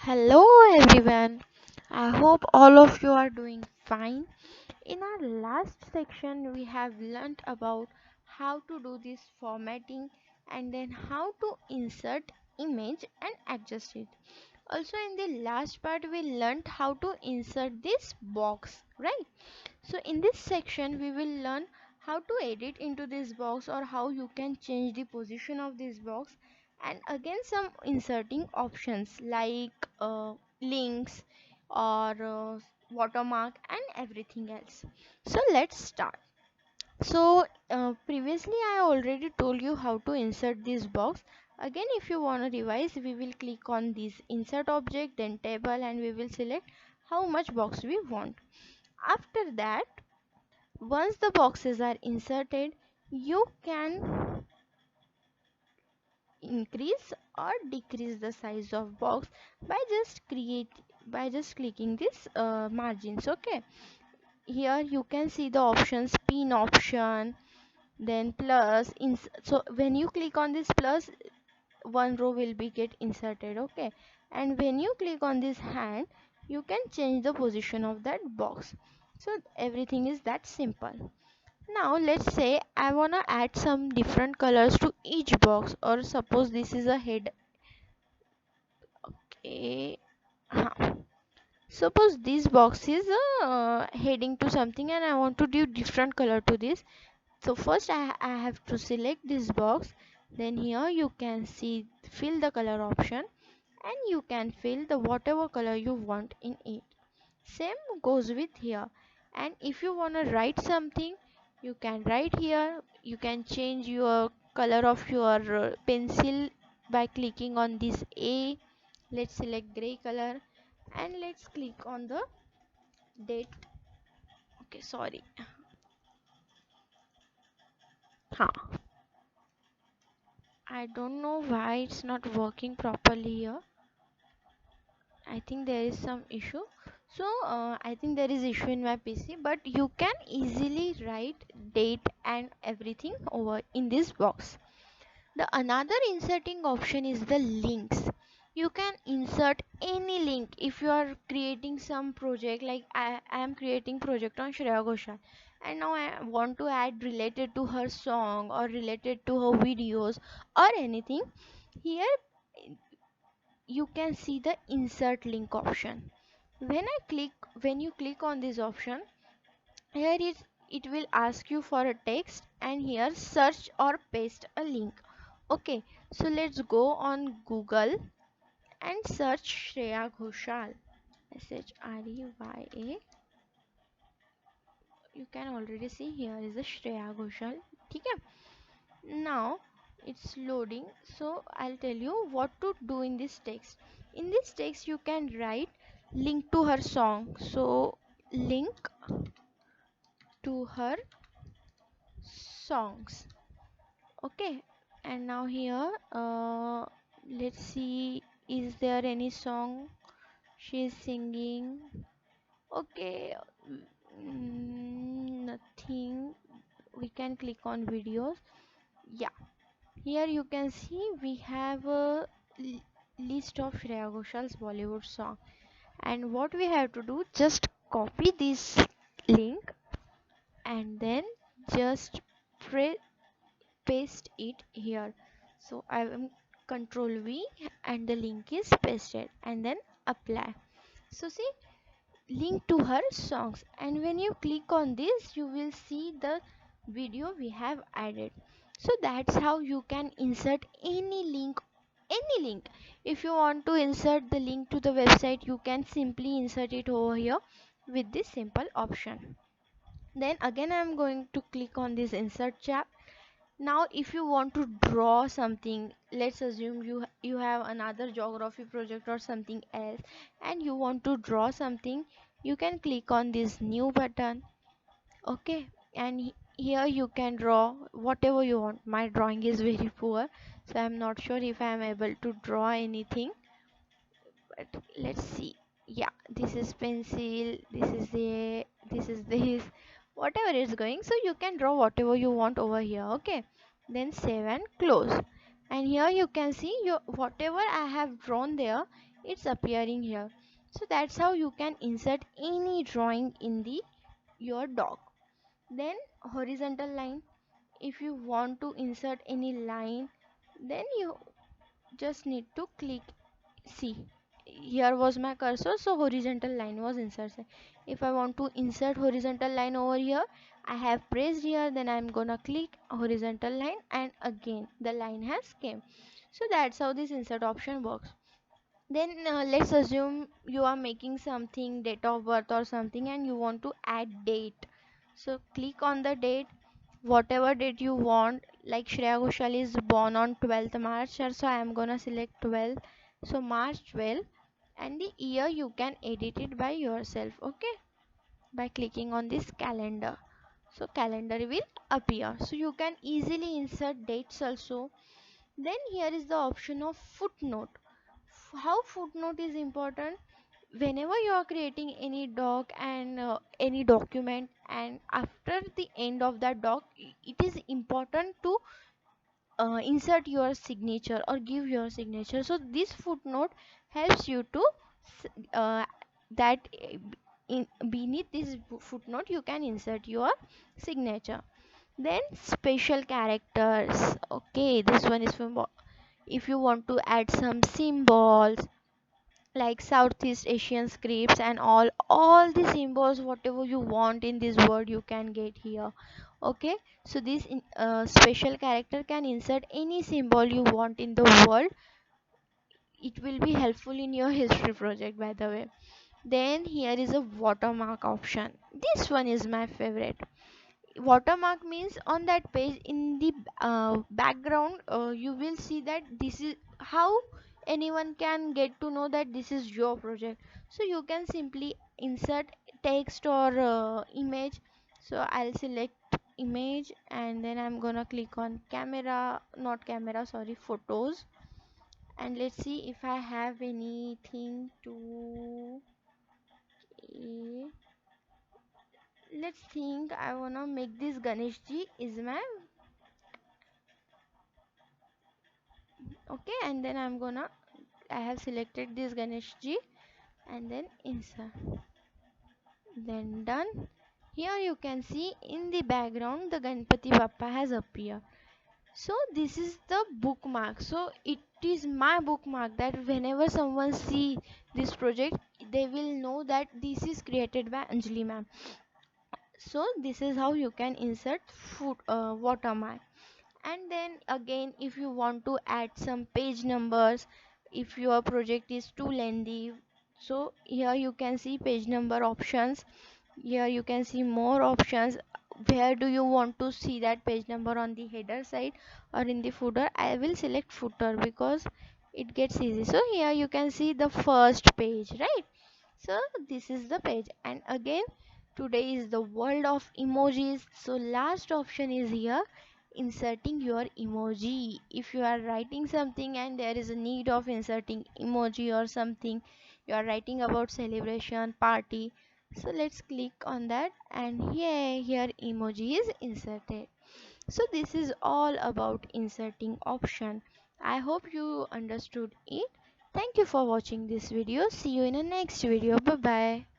Hello everyone. I hope all of you are doing fine. In our last section, we have learnt about how to do this formatting and then how to insert image and adjust it. Also, in the last part, we learnt how to insert this box, right? So, in this section, we will learn how to edit into this box or how you can change the position of this box, and again some inserting options like links or watermark and everything else. So let's start. So previously I already told you how to insert this box. Again, if you want to revise, we will click on this insert object, then table, and we will select how much box we want. After that, once the boxes are inserted, you can increase or decrease the size of box by just clicking this margins. Okay, here you can see the options: pin option, then plus so when you click on this plus, one row will be get inserted. Okay, and when you click on this hand, you can change the position of that box. So everything is that simple. Now let's say I wanna add some different colors to each box, or suppose this is a head. Okay, huh. Suppose this box is heading to something and I want to do different color to this. So first I have to select this box, then here you can see fill the color option, and you can fill the whatever color you want in it. Same goes with here. And if you want to write something, you can write here. You can change your color of your pencil by clicking on this A. Let's select gray color and let's click on the date. Okay, sorry. Huh. I don't know why it's not working properly here. I think there is some issue. So I think there is issue in my PC, but you can easily write date and everything over in this box. The another inserting option is the links. You can insert any link if you are creating some project. Like I am creating project on Shreya Ghoshal, and now I want to add related to her song or related to her videos or anything. Here you can see the insert link option. When you click on this option, here is it will ask you for a text, and here search or paste a link. Okay, so let's go on Google and search Shreya Ghoshal. Shreya. You can already see here is the Shreya Ghoshal. Okay. Now it's loading, so I'll tell you what to do in this text. In this text you can write link to her song. So link to her songs. Okay, and now here let's see, is there any song she's singing? Okay, nothing. We can click on videos. Yeah, here you can see we have a list of Shreya Ghoshal's Bollywood song, and what we have to do, just copy this link and then just paste it here. So I am control V and the link is pasted, and then apply. So see, link to her songs, and when you click on this you will see the video we have added. So that's how you can insert any link. If you want to insert the link to the website, you can simply insert it over here with this simple option. Then again I am going to click on this insert tab. Now if you want to draw something, let's assume you have another geography project or something else, and you want to draw something, you can click on this new button. Okay, and here you can draw whatever you want. My drawing is very poor, so I'm not sure if I am able to draw anything, but let's see. Yeah, this is pencil, this is this, whatever is going, so you can draw whatever you want over here. Okay, then save and close, and here you can see your whatever I have drawn there it's appearing here. So that's how you can insert any drawing in the your doc. Then horizontal line, if you want to insert any line, then you just need to click. See, here was my cursor, so horizontal line was inserted. If I want to insert horizontal line over here, I have pressed here, then I'm gonna click horizontal line, and again the line has came. So that's how this insert option works. Then let's assume you are making something date of birth or something and you want to add date. So click on the date, whatever date you want. Like Shreya Ghoshal is born on 12th March, so I am gonna select 12, so March 12, and the year you can edit it by yourself, okay, by clicking on this calendar. So calendar will appear, so you can easily insert dates also. Then here is the option of footnote. How footnote is important? Whenever you are creating any doc and any document, and after the end of that doc, it is important to insert your signature or give your signature. So this footnote helps you to that in beneath this footnote you can insert your signature. Then special characters, okay, this one is from if you want to add some symbols like Southeast Asian scripts and all the symbols whatever you want in this word you can get here. Okay, so this special character can insert any symbol you want in the world. It will be helpful in your history project, by the way. Then here is a watermark option. This one is my favorite. Watermark means on that page in the background you will see that this is how anyone can get to know that this is your project. So you can simply insert text or image. So I'll select image, and then I'm gonna click on camera, not camera, sorry, photos, and let's see if I have anything to eh, let's think. I wanna make this Ganesh ji is my okay, and then I have selected this Ganesh ji, and then insert, then done. Here you can see in the background the Ganpati Bappa has appeared. So this is the bookmark, so it is my bookmark that whenever someone see this project they will know that this is created by Anjali ma'am. So this is how you can insert watermark. And then again, if you want to add some page numbers, if your project is too lengthy, so here you can see page number options. Here you can see more options. Where do you want to see that page number, on the header side or in the footer? I will select footer because it gets easy. So here you can see the first page, right? So this is the page. And again, today is the world of emojis, so last option is here, inserting your emoji. If you are writing something and there is a need of inserting emoji or something, you are writing about celebration party, so let's click on that, and here emoji is inserted. So this is all about inserting option. I hope you understood it. Thank you for watching this video. See you in the next video. Bye bye.